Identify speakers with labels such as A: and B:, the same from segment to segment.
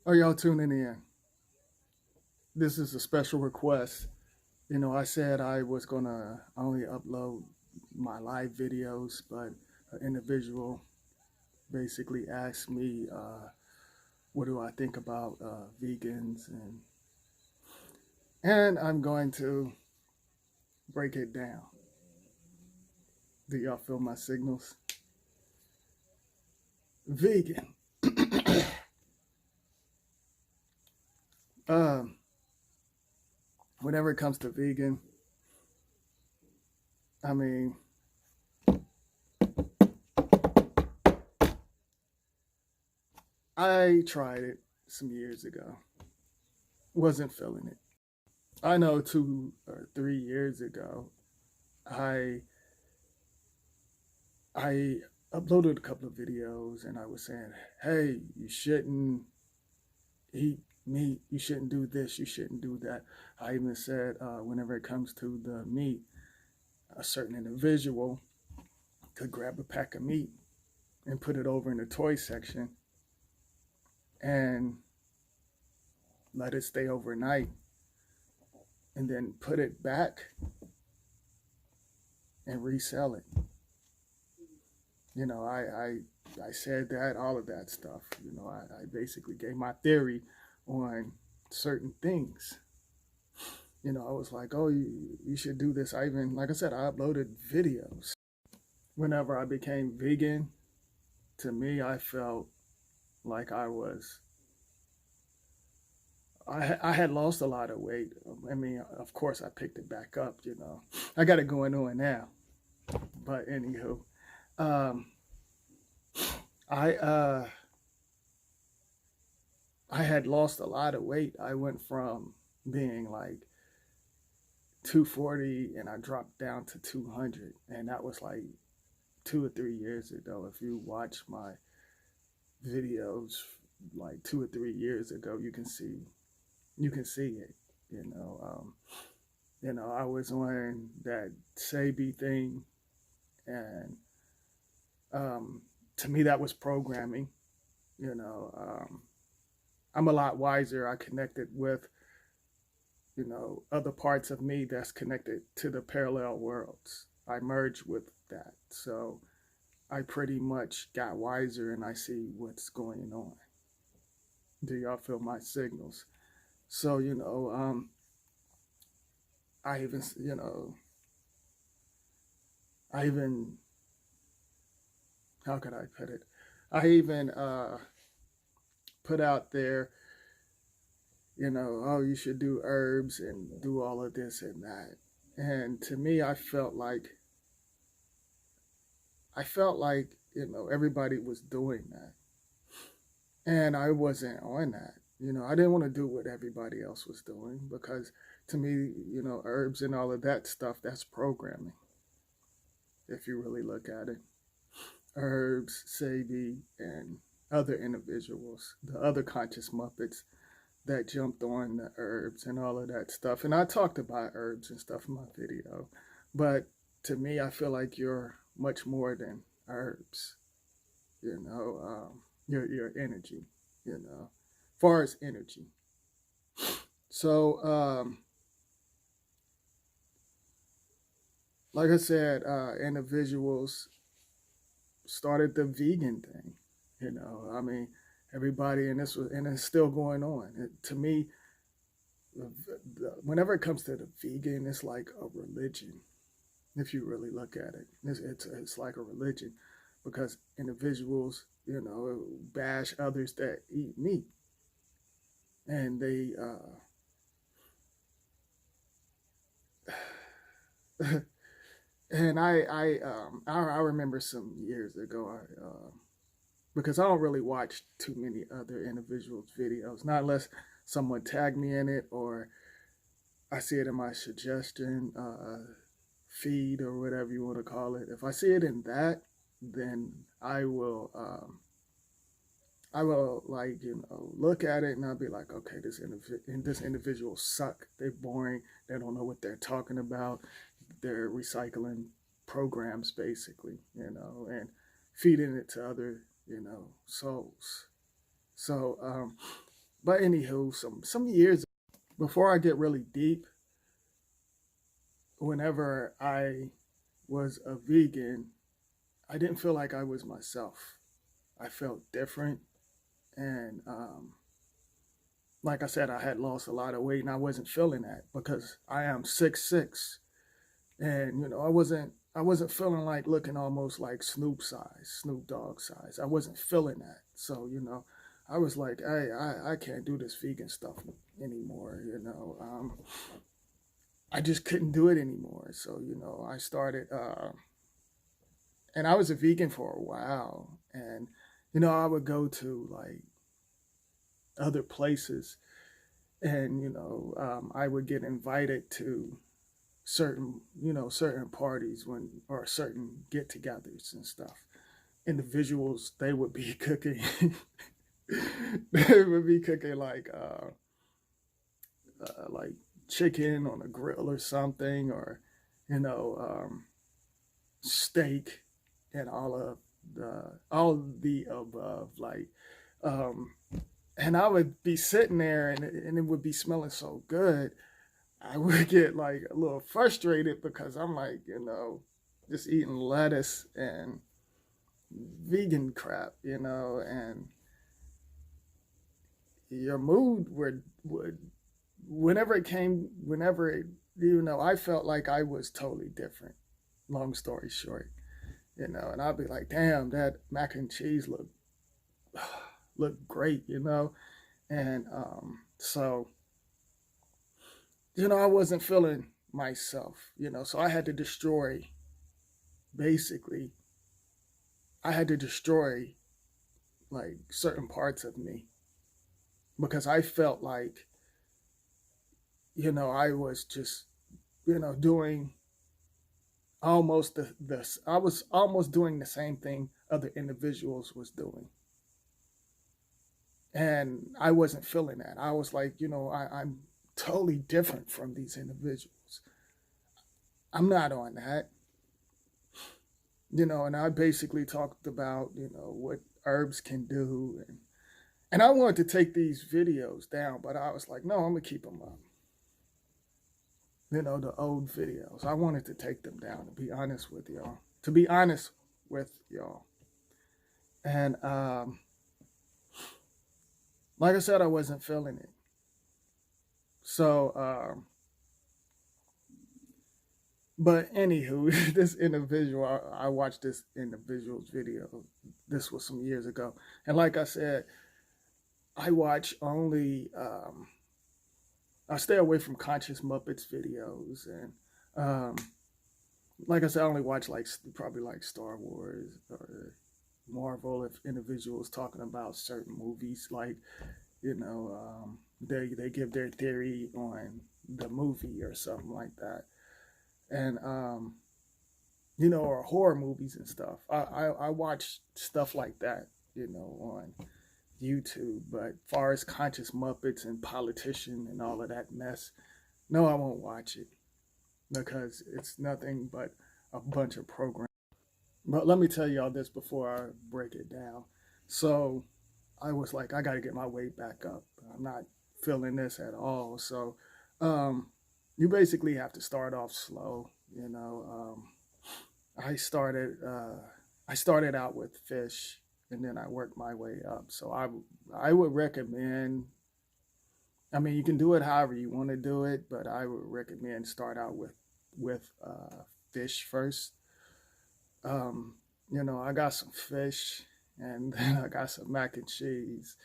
A: Are y'all tuning in? This is a special request. I said I was gonna only upload my live videos, but an individual basically asked me, what do I think about vegans, and I'm going to break it down. Do y'all feel my signals? Vegan. um, Whenever it comes to vegan, I mean, I tried it some years ago. Wasn't feeling it. I know 2 or 3 years ago, I I uploaded a couple of videos and I was saying, hey, you shouldn't eat meat. You shouldn't do this. You shouldn't do that. I even said, whenever it comes to the meat, a certain individual could grab a pack of meat and put it over in the toy section and let it stay overnight and then put it back and resell it. I said that, all of that stuff. I basically gave my theory on certain things. I was like, oh, you should do this. I even, like I said, I uploaded videos. Whenever I became vegan, to me, I felt like I had lost a lot of weight. I mean, of course, I picked it back up. I got it going on now. But anywho, um, I I had lost a lot of weight. I went from being like 240 and I dropped down to 200, and that was like 2 or 3 years ago. If you watch my videos like 2 or 3 years ago, you can see it. You know, I was on that Sabi thing, and um, to me that was programming. You know, I'm a lot wiser. I connected with other parts of me that's connected to the parallel worlds. I merged with that, so I pretty much got wiser and I see what's going on. Do y'all feel my signals? So I even I even how could I put it? I even put out there, oh, you should do herbs and do all of this and that. And to me, I felt like everybody was doing that, and I wasn't on that. I didn't want to do what everybody else was doing because to me, herbs and all of that stuff, that's programming. If you really look at it, herbs, Sabi, and other individuals, the other conscious Muppets that jumped on the herbs and all of that stuff. And I talked about herbs and stuff in my video, but to me, I feel like you're much more than herbs. Your energy. Far as energy. So, like I said, individuals started the vegan thing. I mean, everybody, and it's still going on. To me, whenever it comes to the vegan, it's like a religion. If you really look at it, it's like a religion because individuals, bash others that eat meat, and they and I remember some years ago, because I don't really watch too many other individuals' videos, not unless someone tagged me in it or I see it in my suggestion feed or whatever you want to call it. If I see it in that, then I will like look at it and I'll be like, okay, this individual suck. They're boring. They don't know what they're talking about. They're recycling programs basically, and feeding it to other souls. So But anywho, some years before I get really deep, whenever I was a vegan, I didn't feel like I was myself. I felt different, and like I said, I had lost a lot of weight, and I wasn't feeling that because I am 6'6", and I wasn't feeling like looking almost like Snoop Dogg size. I wasn't feeling that, so I was like, hey, I can't do this vegan stuff anymore. I just couldn't do it anymore. So I started, and I was a vegan for a while, and I would go to like other places, and I would get invited to certain parties when or certain get-togethers and stuff. Individuals, they would be cooking they would be cooking like chicken on a grill or something, or you know steak, and all of the above, like um and I would be sitting there, and it would be smelling so good. I would get like a little frustrated because I'm like, just eating lettuce and vegan crap, and your mood would whenever I felt like I was totally different. Long story short, and I'd be like, damn, that mac and cheese look great, and so I wasn't feeling myself, so basically, I had to destroy like certain parts of me because I felt like, I was just, doing almost I was almost doing the same thing other individuals was doing. And I wasn't feeling that. I was like, I'm totally different from these individuals. I'm not on that. And I basically talked about, what herbs can do, and I wanted to take these videos down, but I was like, no, I'm gonna keep them up. The old videos. I wanted to take them down, to be honest with y'all. To be honest with y'all. And like I said, I wasn't feeling it. So but anywho, this individual, I watched this individual's video. This was some years ago. And like I said, I watch only, I stay away from Conscious Muppets videos. And like I said, I only watch like probably like Star Wars or Marvel if individuals talking about certain movies. Like, they give their theory on the movie or something like that. And or horror movies and stuff. I watch stuff like that, on YouTube. But far as Conscious Muppets and Politician and all of that mess, no, I won't watch it because it's nothing but a bunch of programs. But let me tell y'all this before I break it down. So I was like, I got to get my weight back up. I'm not feeling this at all. So you basically have to start off slow. I started out with fish, and then I worked my way up. So I would recommend. I mean, you can do it however you want to do it, but I would recommend start out with fish first. I got some fish, and then I got some mac and cheese,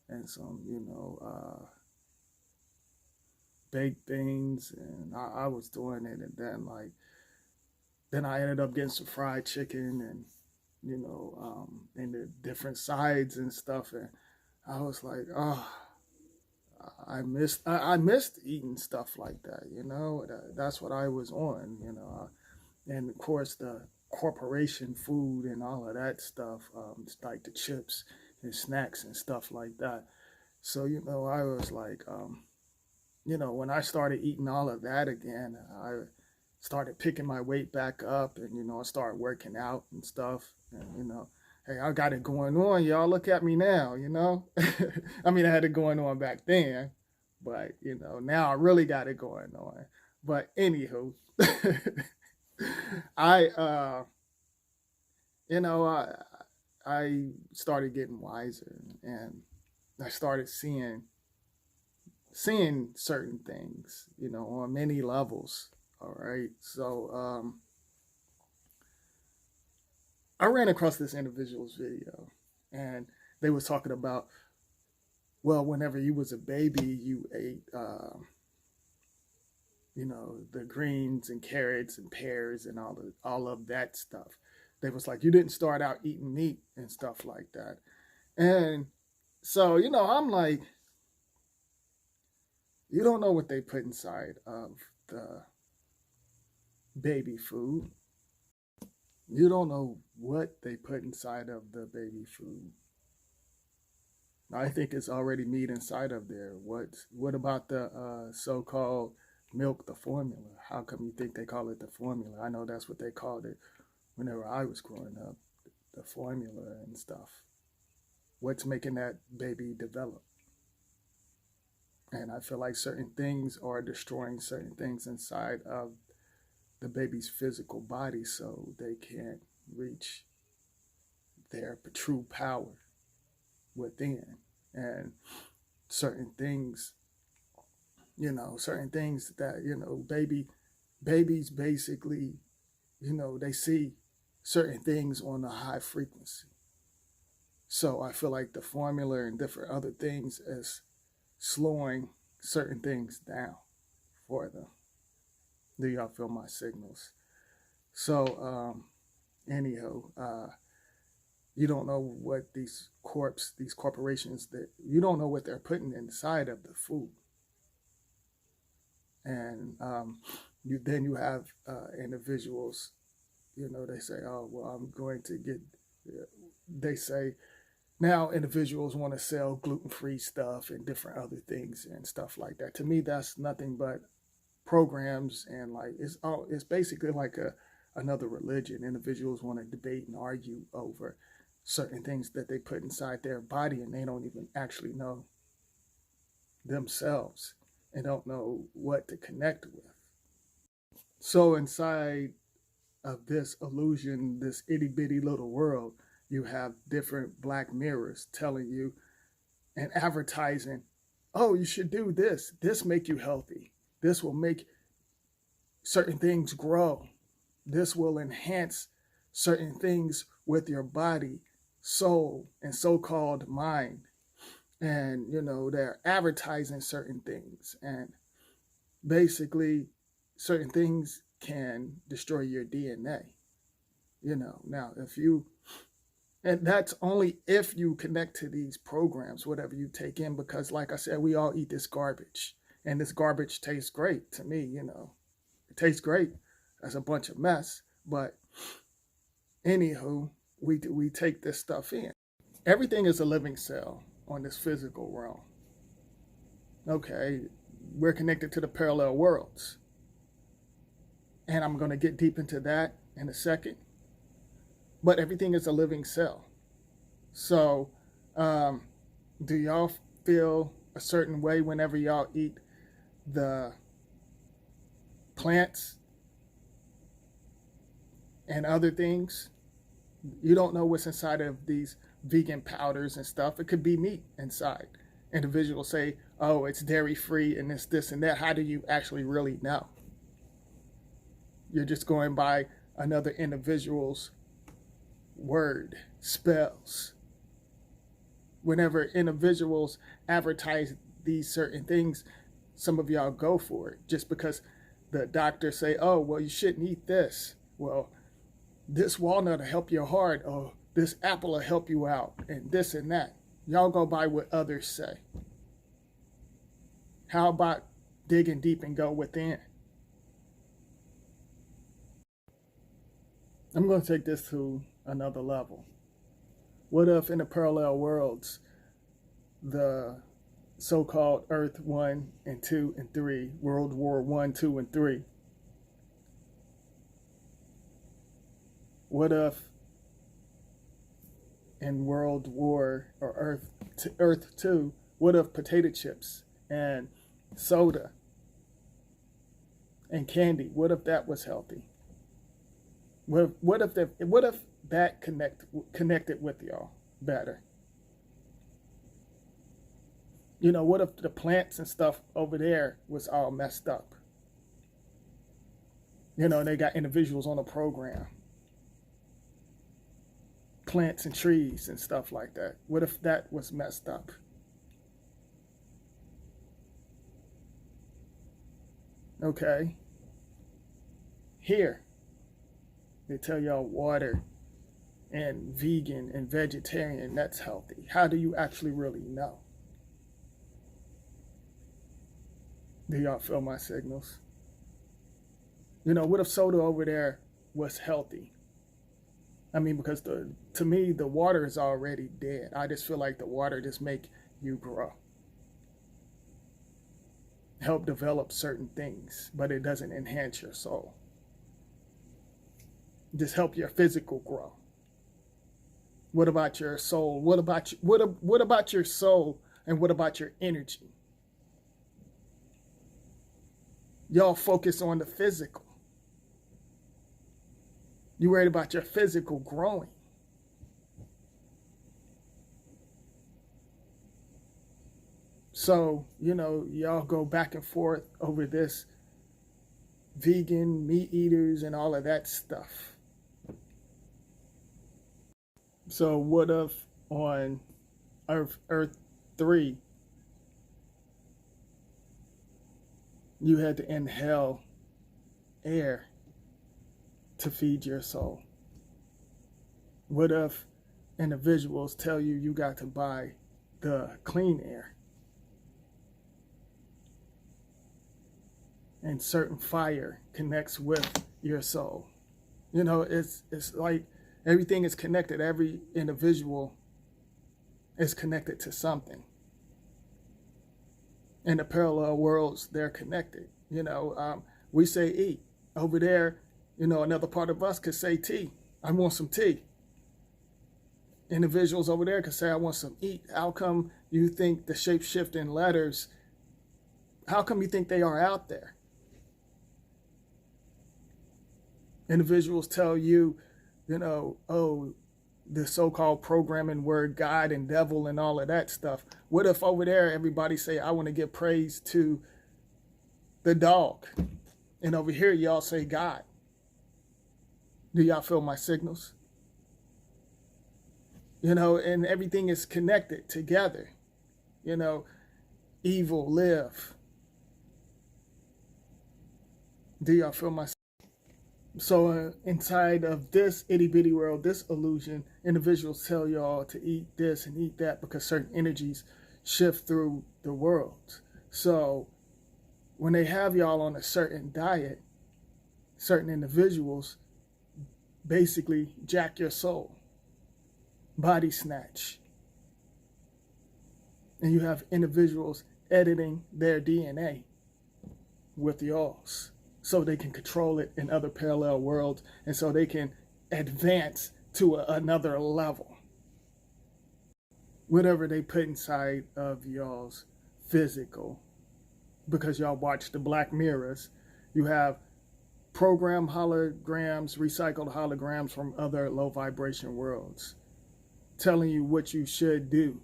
A: and some baked beans, and I was doing it, and then I ended up getting some fried chicken, and and the different sides and stuff, and I was like, oh, I missed eating stuff like that. That's what I was on. And of course the corporation food and all of that stuff, like the chips and snacks and stuff like that. So I was like, when I started eating all of that again, I started picking my weight back up, and I started working out and stuff, and hey, I got it going on, y'all. Look at me now, you know? I mean, I had it going on back then, but, you know, now I really got it going on. But anywho, I, you know, I started getting wiser, and I started seeing certain things, you know, on many levels. All right. So I ran across this individual's video, and they was talking about, well, whenever you was a baby, you ate, you know, the greens and carrots and pears and all of that stuff. They was like, you didn't start out eating meat and stuff like that. And so, you know, I'm like, you don't know what they put inside of the baby food. You don't know what they put inside of the baby food. I think it's already meat inside of there. What about the so-called milk, the formula? How come you think they call it the formula? I know that's what they called it whenever I was growing up, the formula and stuff. What's making that baby develop? And I feel like certain things are destroying certain things inside of the baby's physical body, so they can't reach their true power within. And certain things, you know, certain things that, you know, babies basically, you know, they see certain things on a high frequency. So I feel like the formula and different other things is slowing certain things down for them. Do y'all feel my signals? So anyhow, you don't know what these corporations, that you don't know what they're putting inside of the food. And then you have individuals, you know, they say, oh, well, I'm going to get, they say, now individuals want to sell gluten-free stuff and different other things and stuff like that. To me, that's nothing but programs, and like it's basically like another religion. Individuals want to debate and argue over certain things that they put inside their body, and they don't even actually know themselves and don't know what to connect with. So inside of this illusion, this itty bitty little world, you have different black mirrors telling you and advertising, oh, you should do this. This make you healthy. This will make certain things grow. This will enhance certain things with your body, soul, and so-called mind. And, you know, they're advertising certain things. And basically, certain things can destroy your DNA. You know, now, and that's only if you connect to these programs, whatever you take in, because like I said, we all eat this garbage, and this garbage tastes great to me, you know. It tastes great as a bunch of mess, but anywho, we take this stuff in. Everything is a living cell on this physical realm. Okay, we're connected to the parallel worlds. And I'm going to get deep into that in a second. But everything is a living cell. So, do y'all feel a certain way whenever y'all eat the plants and other things? You don't know what's inside of these vegan powders and stuff. It could be meat inside. Individuals say, oh, it's dairy free and this and that. How do you actually really know? You're just going by another individual's word, spells. Whenever individuals advertise these certain things, some of y'all go for it just because the doctors say, oh, well, you shouldn't eat this. Well, this walnut will help your heart, or this apple will help you out, and this and that. Y'all go by what others say. How about digging deep and go within? I'm going to take this to another level. What if in the parallel worlds, the so-called Earth 1 and 2 and 3, World War 1, 2, and 3, what if in World War or Earth 2, what if potato chips and soda and candy, what if that was healthy? What if that connected with y'all better? You know, what if the plants and stuff over there was all messed up? You know, they got individuals on the program, plants and trees and stuff like that. What if that was messed up? Okay. Here, they tell y'all water and vegan and vegetarian, that's healthy. How do you actually really know? Do y'all feel my signals? You know, what if soda over there was healthy? I mean, because to me, the water is already dead. I just feel like the water just make you grow. Help develop certain things, but it doesn't enhance your soul. Just help your physical grow. What about your soul? What about your soul, and what about your energy? Y'all focus on the physical. You worried about your physical growing. So, you know, y'all go back and forth over this vegan, meat eaters, and all of that stuff. So what if on Earth 3, you had to inhale air to feed your soul? What if individuals tell you you got to buy the clean air? And certain fire connects with your soul. You know, it's like everything is connected. Every individual is connected to something. In the parallel worlds, they're connected. You know, we say eat. Over there, you know, another part of us could say tea. I want some tea. Individuals over there could say, I want some eat. How come you think the shape-shifting letters, how come you think they are out there? Individuals tell you, you know, oh, the so-called programming word God and devil and all of that stuff. What if over there everybody say, I want to give praise to the dog, and over here y'all say God? Do y'all feel my signals? You know, and everything is connected together. You know, evil live. Do y'all feel my signals? So inside of this itty bitty world, this illusion, individuals tell y'all to eat this and eat that because certain energies shift through the world. So when they have y'all on a certain diet, certain individuals basically jack your soul, body snatch. And you have individuals editing their DNA with y'all's, so they can control it in other parallel worlds, and so they can advance to another level. Whatever they put inside of y'all's physical, because y'all watch the Black Mirrors, you have program holograms, recycled holograms from other low vibration worlds, telling you what you should do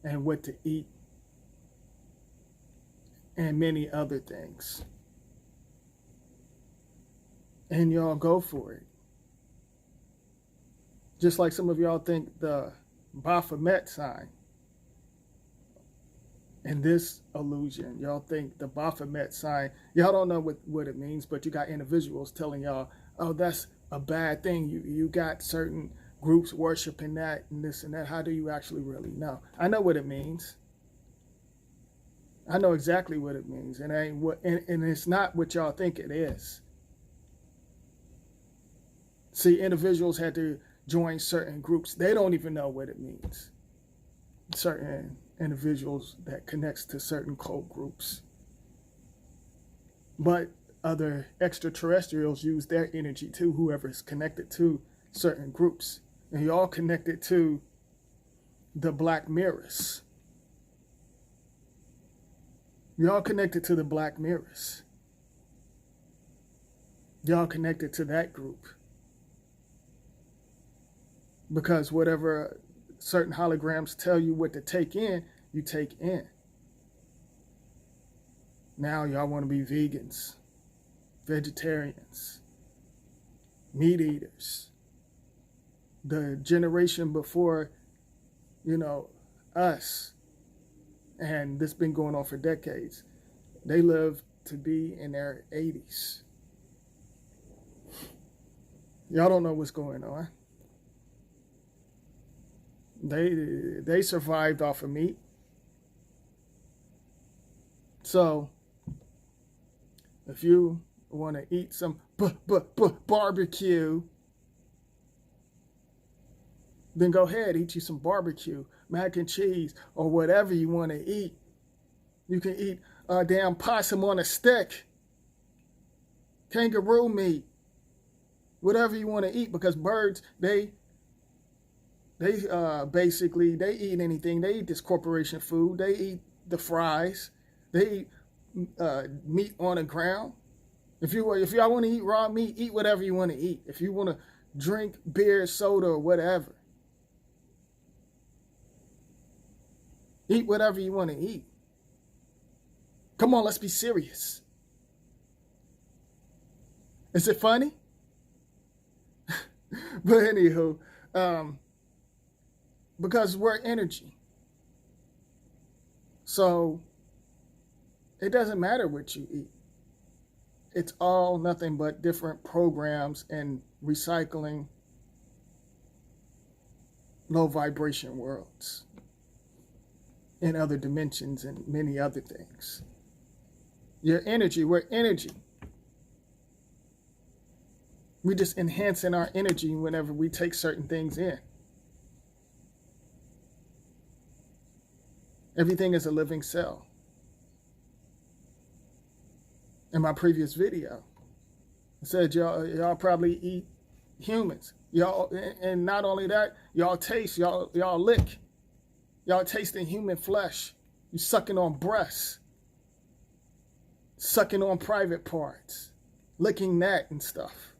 A: and what to eat and many other things. And y'all go for it. Just like some of y'all think the Baphomet sign in this illusion, y'all think the Baphomet sign, y'all don't know what it means, but you got individuals telling y'all, oh, that's a bad thing. You got certain groups worshiping that and this and that. How do you actually really know? I know what it means. I know exactly what it means, and it's not what y'all think it is. See, individuals had to join certain groups. They don't even know what it means. Certain individuals that connects to certain cult groups. But other extraterrestrials use their energy too, whoever's connected to certain groups. And you're all connected to the black mirrors. You're all connected to the black mirrors. You're all connected to that group. Because whatever certain holograms tell you what to take in, you take in. Now y'all want to be vegans, vegetarians, meat eaters. The generation before, us, and this has been going on for decades, they live to be in their 80s. Y'all don't know what's going on. They survived off of meat. So if you want to eat some barbecue, then go ahead, eat you some barbecue, mac and cheese, or whatever you want to eat. You can eat a damn possum on a stick, kangaroo meat, whatever you want to eat, because birds, they basically, they eat anything. They eat this corporation food. They eat the fries. They eat meat on the ground. If y'all want to eat raw meat, eat whatever you want to eat. If you want to drink beer, soda, or whatever, eat whatever you want to eat. Come on, let's be serious. Is it funny? But anywho, because we're energy. So it doesn't matter what you eat. It's all nothing but different programs and recycling low vibration worlds and other dimensions and many other things. Your energy, we're energy. We just enhancing our energy whenever we take certain things in. Everything is a living cell. In my previous video, I said y'all probably eat humans. Y'all, and not only that, y'all taste, y'all lick. Y'all tasting human flesh. You sucking on breasts, sucking on private parts, licking that and stuff.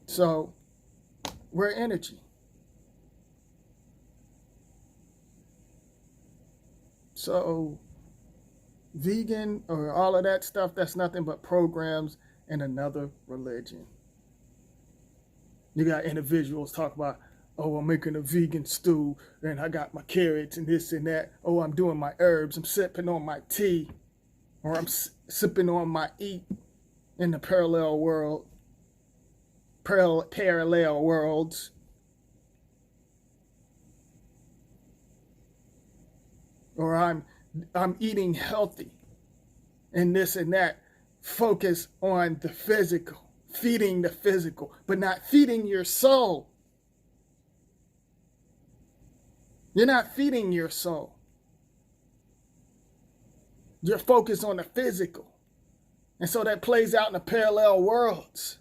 A: So we're energy. So vegan or all of that stuff, that's nothing but programs and another religion. You got individuals talk about, oh, I'm making a vegan stew and I got my carrots and this and that. Oh, I'm doing my herbs. I'm sipping on my tea, or I'm sipping on my eat in the parallel world, parallel worlds. Or I'm eating healthy and this and that. Focus on the physical, feeding the physical, but not feeding your soul. You're not feeding your soul. You're focused on the physical. And so that plays out in the parallel worlds.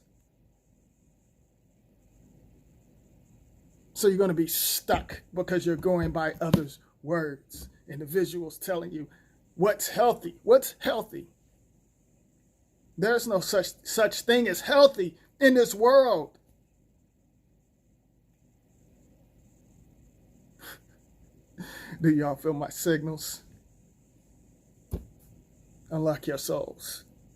A: So you're going to be stuck because you're going by others' words. Individuals telling you what's healthy. What's healthy? There's no such thing as healthy in this world. Do y'all feel my signals? Unlock your souls.